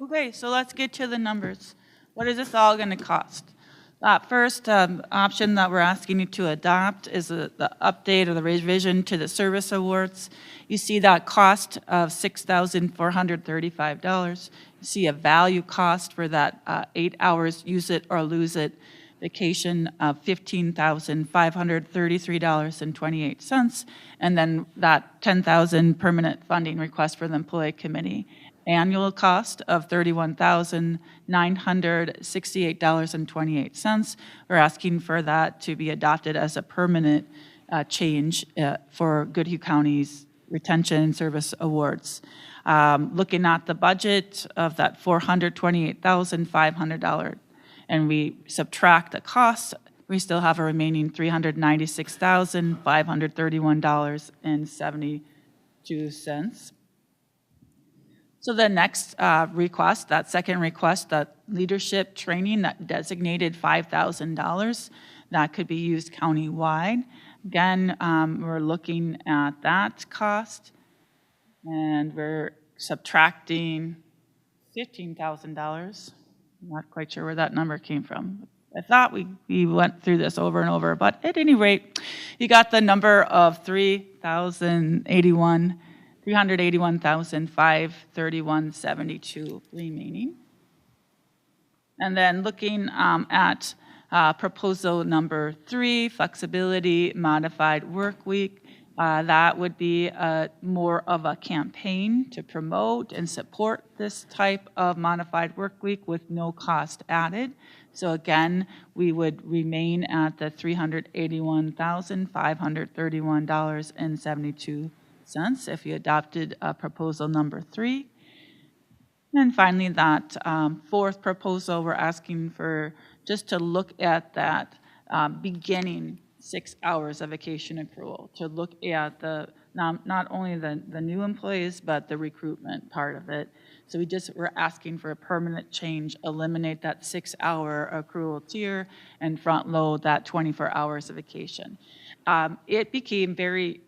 Okay, so let's get to the numbers. What is this all going to cost? That first option that we're asking you to adopt is the update or the revision to the service awards. You see that cost of $6,435. You see a value cost for that 8 hours, use it or lose it vacation of $15,533.28, and then that $10,000 permanent funding request for the employee committee. Annual cost of $31,968.28. We're asking for that to be adopted as a permanent change for Goodhue County's retention and service awards. Looking at the budget of that $428,500, and we subtract the cost, we still have a remaining $396,531.72. So the next request, that second request, that leadership training, that designated $5,000, that could be used countywide. Again, we're looking at that cost, and we're subtracting $15,000. Not quite sure where that number came from. I thought we went through this over and over, but at any rate, you got the number of $381,531.72 remaining. And then looking at proposal number 3, flexibility modified work week, that would be more of a campaign to promote and support this type of modified work week with no cost added. So again, we would remain at the $381,531.72 if you adopted proposal number 3. And finally, that fourth proposal, we're asking for just to look at that beginning 6 hours of vacation accrual, to look at the not only the new employees, but the recruitment part of it. So we're asking for a permanent change, eliminate that 6-hour accrual tier and front load that 24 hours of vacation. It became very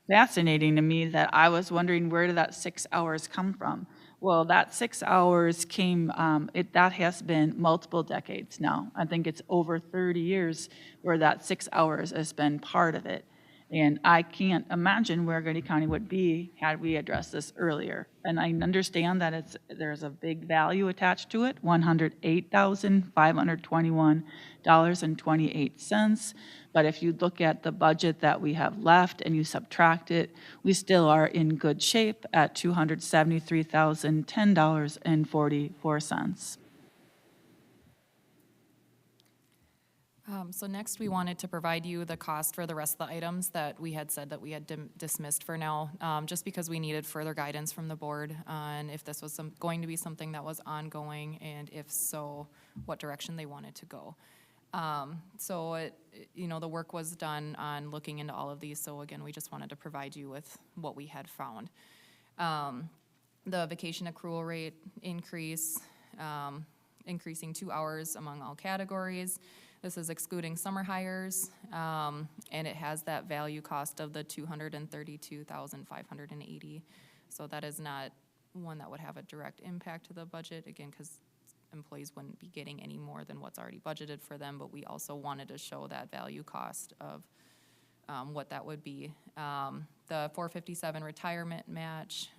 fascinating to me that I was wondering, where did that 6 hours come from? Well, that 6 hours came, that has been multiple decades now. I think it's over 30 years where that 6 hours has been part of it. And I can't imagine where Goodhue County would be had we addressed this earlier. And I understand that there's a big value attached to it, $108,521.28. But if you look at the budget that we have left and you subtract it, we still are in good shape at $273,010.44. So next, we wanted to provide you the cost for the rest of the items that we had said that we had dismissed for now, just because we needed further guidance from the board on if this was going to be something that was ongoing, and if so, what direction they wanted to go. So the work was done on looking into all of these, so again, we just wanted to provide you with what we had found. The vacation accrual rate increase, increasing 2 hours among all categories. This is excluding summer hires, and it has that value cost of the $232,580. So that is not one that would have a direct impact to the budget, again, because employees wouldn't be getting any more than what's already budgeted for them, but we also wanted to show that value cost of what that would be. The 457 retirement match,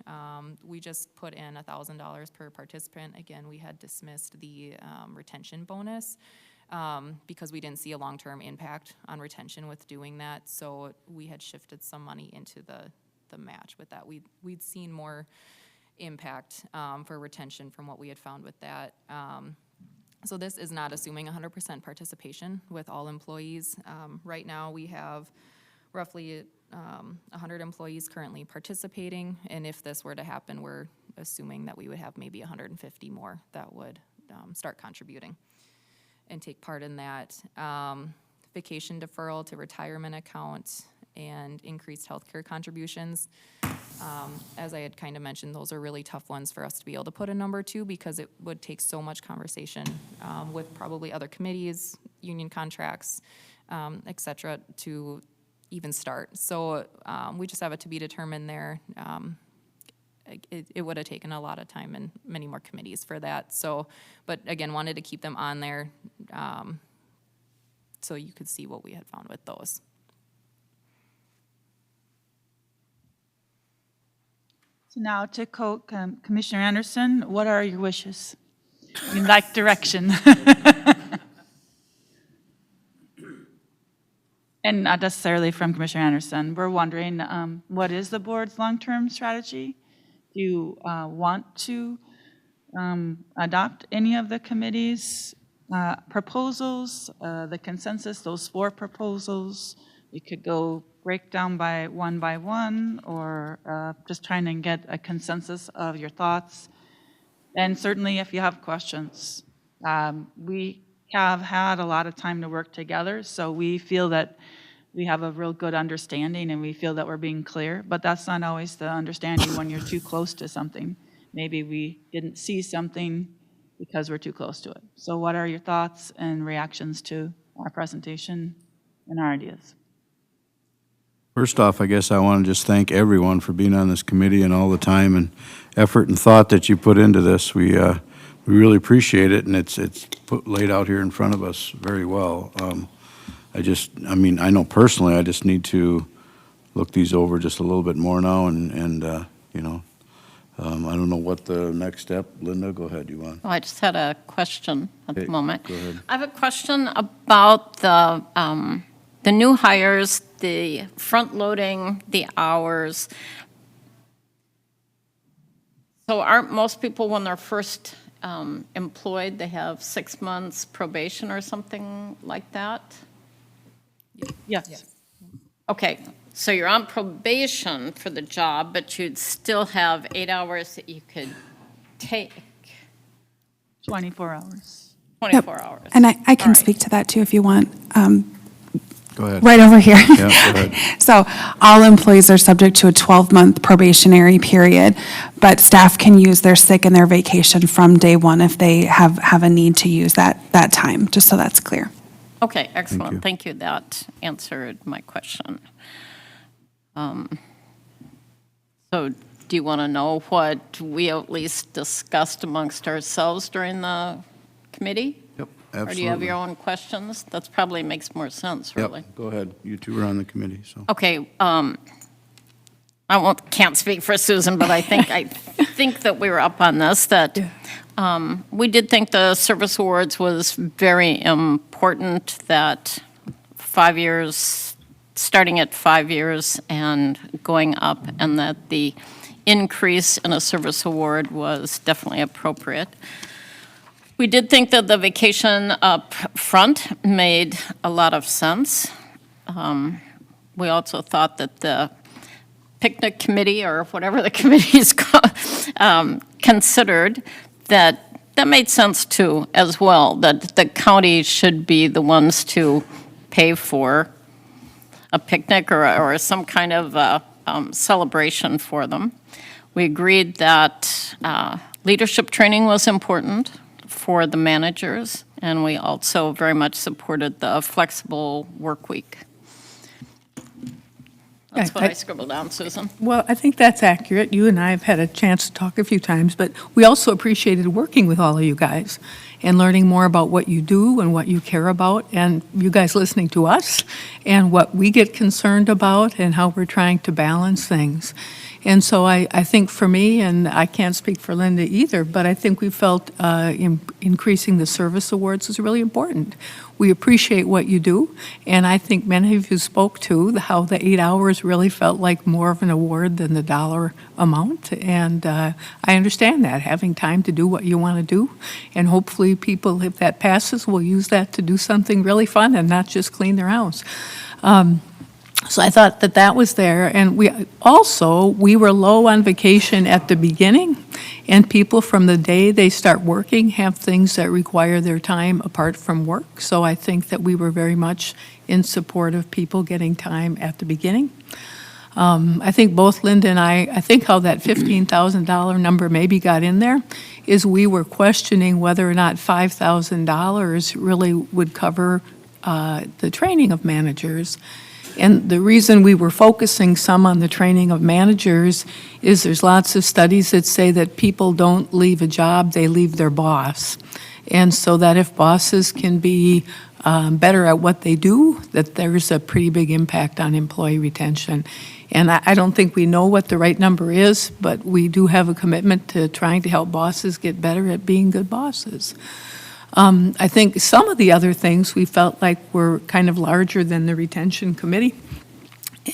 we just put in $1,000 per participant. Again, we had dismissed the retention bonus because we didn't see a long-term impact on retention with doing that, so we had shifted some money into the match with that. We'd seen more impact for retention from what we had found with that. So this is not assuming 100% participation with all employees. Right now, we have roughly 100 employees currently participating, and if this were to happen, we're assuming that we would have maybe 150 more that would start contributing and take part in that. Vacation deferral to retirement account and increased healthcare contributions. As I had kind of mentioned, those are really tough ones for us to be able to put a number to because it would take so much conversation with probably other committees, union contracts, et cetera, to even start. So we just have it to be determined there. It would have taken a lot of time and many more committees for that. So, but again, wanted to keep them on there so you could see what we had found with those. So now to Commissioner Anderson, what are your wishes? We'd like direction. And not necessarily from Commissioner Anderson. We're wondering, what is the board's long-term strategy? Do you want to adopt any of the committee's proposals, the consensus, those 4 proposals? We could go breakdown by one, or just trying to get a consensus of your thoughts. And certainly if you have questions, we have had a lot of time to work together, so we feel that we have a real good understanding and we feel that we're being clear, but that's not always the understanding when you're too close to something. Maybe we didn't see something because we're too close to it. So what are your thoughts and reactions to our presentation and our ideas? First off, I guess I want to just thank everyone for being on this committee and all the time and effort and thought that you put into this. We really appreciate it, and it's laid out here in front of us very well. I know personally, I just need to look these over just a little bit more now, and I don't know what the next step. Linda, go ahead. You want? Oh, I just had a question at the Okay, moment. go ahead. I have a question about the new hires, the front-loading, the hours. So aren't most people, when they're first employed, they have 6 months probation or something like that? Yes. Okay, so you're on probation for the job, but you'd still have 8 hours that you could take, 24 hours. 24 hours. And I All can right. speak to that too if you want. Go ahead. Right over here. Yeah, go ahead. So all employees are subject to a 12-month probationary period, but staff can use their sick and their vacation from day one if they have a need to use that time, just so that's clear. Okay, excellent. you. Thank you. That answered my question. So do you want to know what we at least discussed amongst ourselves during the committee? Yep, Or do you have absolutely. your own questions? That probably makes more sense, really. Yep, go ahead. You two were on the committee, so. Okay, can't speak for Susan, but I think that we were up on this, that we did think the service awards was very important, that 5 years, starting at 5 years and going up, and that the increase in a service award was definitely appropriate. We did think that the vacation up front made a lot of sense. We also thought that the picnic committee, or whatever the committee is called, considered that made sense too, as well, that the county should be the ones to pay for a picnic or some kind of celebration for them. We agreed that leadership training was important for the managers, and we also very much supported the flexible work week. That's what I scribbled down, Susan. Well, I think that's accurate. You and I have had a chance to talk a few times, but we also appreciated working with all of you guys and learning more about what you do and what you care about, and you guys listening to us and what we get concerned about and how we're trying to balance things. And so I think for me, and I can't speak for Linda either, but I think we felt increasing the service awards is really important. We appreciate what you do, and I think many of you spoke to how the 8 hours really felt like more of an award than the dollar amount. And I understand that, having time to do what you want to do. And hopefully people, if that passes, will use that to do something really fun and not just clean their house. So I thought that that was there, and we were low on vacation at the beginning, and people from the day they start working have things that require their time apart from work. So I think that we were very much in support of people getting time at the beginning. I think both Linda and I think how that $15,000 number maybe got in there is we were questioning whether or not $5,000 really would cover the training of managers. And the reason we were focusing some on the training of managers is there's lots of studies that say that people don't leave a job, they leave their boss. And so that if bosses can be better at what they do, that there's a pretty big impact on employee retention. And I don't think we know what the right number is, but we do have a commitment to trying to help bosses get better at being good bosses. I think some of the other things we felt like were kind of larger than the retention committee,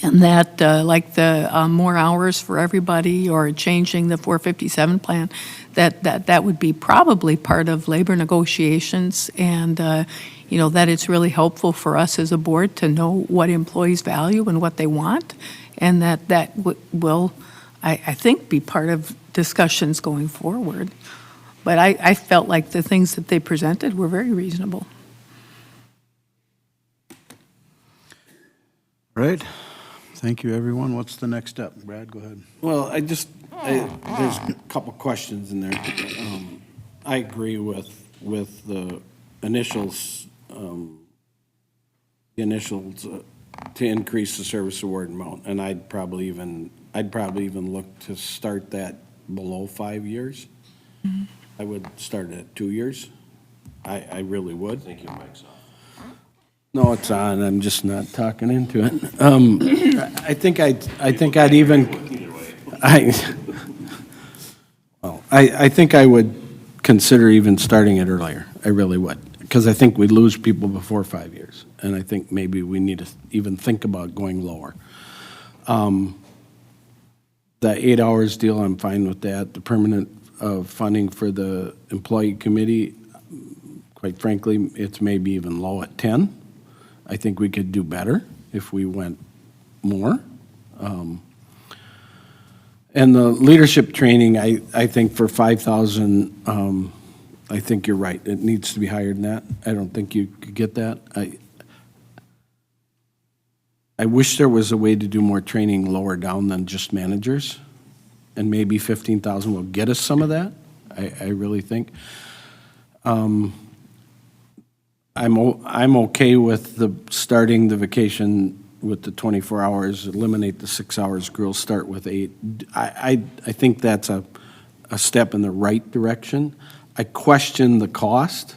and that like the more hours for everybody or changing the 457 plan, that would be probably part of labor negotiations, and that it's really helpful for us as a board to know what employees value and what they want, and that will, I think, be part of discussions going forward. But I felt like the things that they presented were very reasonable. Right? Thank you, everyone. What's the next step? Brad, go ahead. Well, there's a couple questions in there. I agree with the initials, to increase the service award amount, and I'd probably even look to start that below 5 years. I would start it at 2 years. I really would. I think your mic's off. No, it's on. I'm just not talking into it. I think I'd even. I think I would consider even starting it earlier. I really would, because I think we'd lose people before 5 years, and I think maybe we need to even think about going lower. The 8 hours deal, I'm fine with that. The permanent funding for the employee committee, quite frankly, it's maybe even low at 10. I think we could do better if we went more. And the leadership training, I think for 5,000, I think you're right. It needs to be higher than that. I don't think you could get that. I wish there was a way to do more training lower down than just managers. And maybe 15,000 will get us some of that, I really think. I'm okay with starting the vacation with the 24 hours, eliminate the 6 hours, girls start with 8. I think that's a step in the right direction. I question the cost,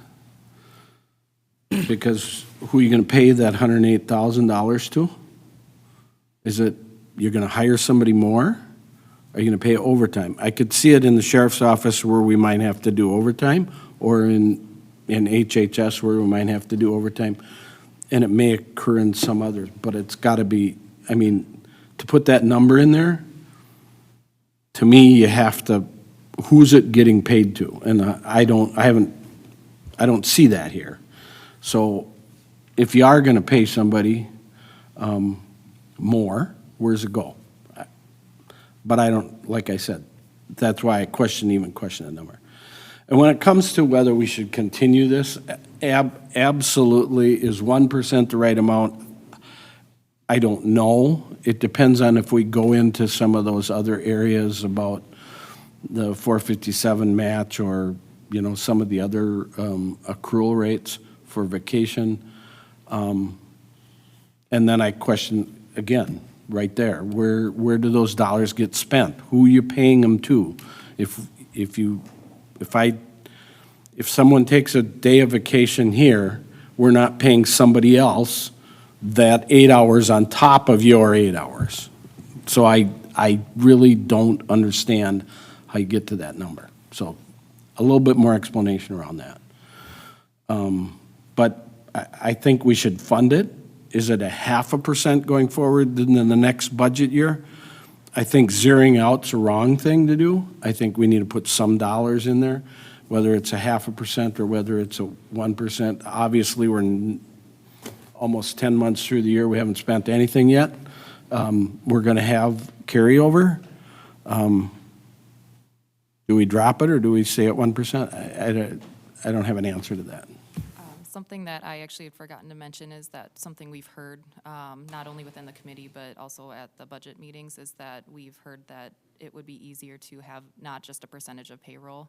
because who are you going to pay that $108,000 to? Is it you're going to hire somebody more? Are you going to pay overtime? I could see it in the sheriff's office where we might have to do overtime, or in HHS where we might have to do overtime, and it may occur in some others, but it's got to be, to put that number in there, to me, you have to, who's it getting paid to? And I don't see that here. So if you are going to pay somebody more, where's it go? But I don't, like I said, that's why I question the number. And when it comes to whether we should continue this, absolutely, is 1% the right amount? I don't know. It depends on if we go into some of those other areas about the 457 match, or, some of the other accrual rates for vacation. And then I question, again, right there, where do those dollars get spent? Who are you paying them to? If someone takes a day of vacation here, we're not paying somebody else that 8 hours on top of your 8 hours. So I really don't understand how you get to that number. So a little bit more explanation around that. But I think we should fund it. Is it a 0.5% going forward in the next budget year? I think zeroing out's a wrong thing to do. I think we need to put some dollars in there, whether it's a 0.5% or whether it's a 1%. Obviously, we're almost 10 months through the year, we haven't spent anything yet. We're going to have carryover. Do we drop it, or do we stay at 1%? I don't have an answer to that. Something that I actually had forgotten to mention is that something we've heard, not only within the committee, but also at the budget meetings, is that we've heard that it would be easier to have not just a percentage of payroll,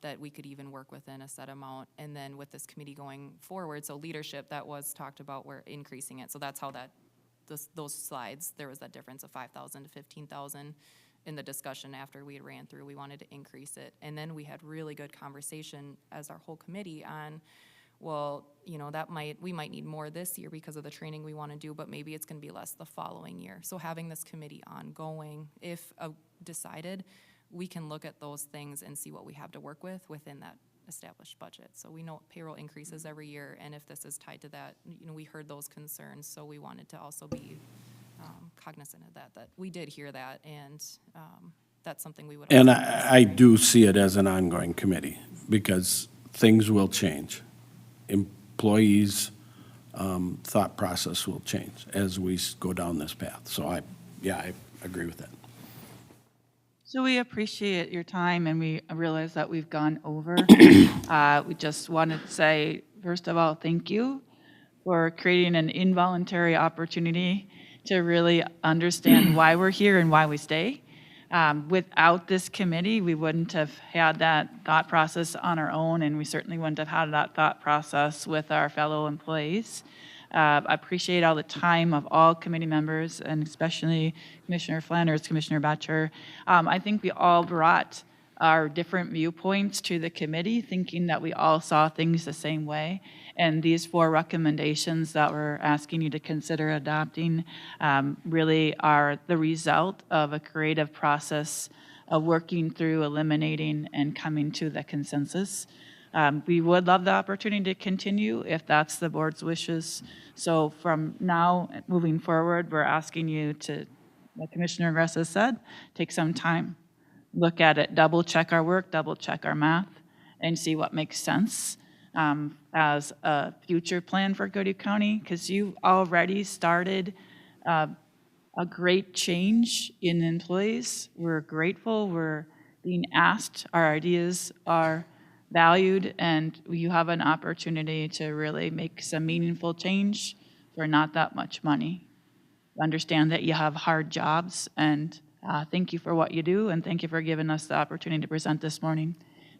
that we could even work within a set amount. And then with this committee going forward, so leadership, that was talked about, we're increasing it. So that's how those slides, there was that difference of 5,000 to 15,000 in the discussion after we ran through. We wanted to increase it. And then we had really good conversation as our whole committee on, well, you know, we might need more this year because of the training we want to do, but maybe it's going to be less the following year. So having this committee ongoing, if decided, we can look at those things and see what we have to work with within that established budget. So we know payroll increases every year, and if this is tied to that, you know, we heard those concerns, so we wanted to also be cognizant of that we did hear that, and that's something we would. And also I do see it as an ongoing committee, because things will change. Employees' thought process will change as we go down this path. So I agree with that. So we appreciate your time, and we realize that we've gone over. We just wanted to say, first of all, thank you for creating an involuntary opportunity to really understand why we're here and why we stay. Without this committee, we wouldn't have had that thought process on our own, and we certainly wouldn't have had that thought process with our fellow employees. I appreciate all the time of all committee members, and especially Commissioner Flanders, Commissioner Batcher. I think we all brought our different viewpoints to the committee, thinking that we all saw things the same way. And these 4 recommendations that we're asking you to consider adopting really are the result of a creative process of working through, eliminating, and coming to the consensus. We would love the opportunity to continue if that's the board's wishes. So from now moving forward, we're asking you to, like Commissioner Gressa said, take some time, look at it, double check our work, double check our math, and see what makes sense as a future plan for Goodhue County, because you've already started a great change in employees. We're grateful, we're being asked, our ideas are valued, and you have an opportunity to really make some meaningful change for not that much money. Understand that you have hard jobs, and thank you for what you do, and thank you for giving us the opportunity to present this morning.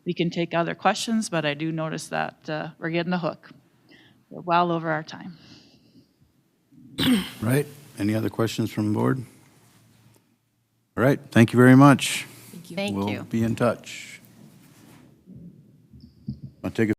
We can take other questions, but I do notice that we're getting the hook. We're well over our time. Right? Any other questions from the board? All right, thank you very much. Thank We'll you. be in touch. I'll take a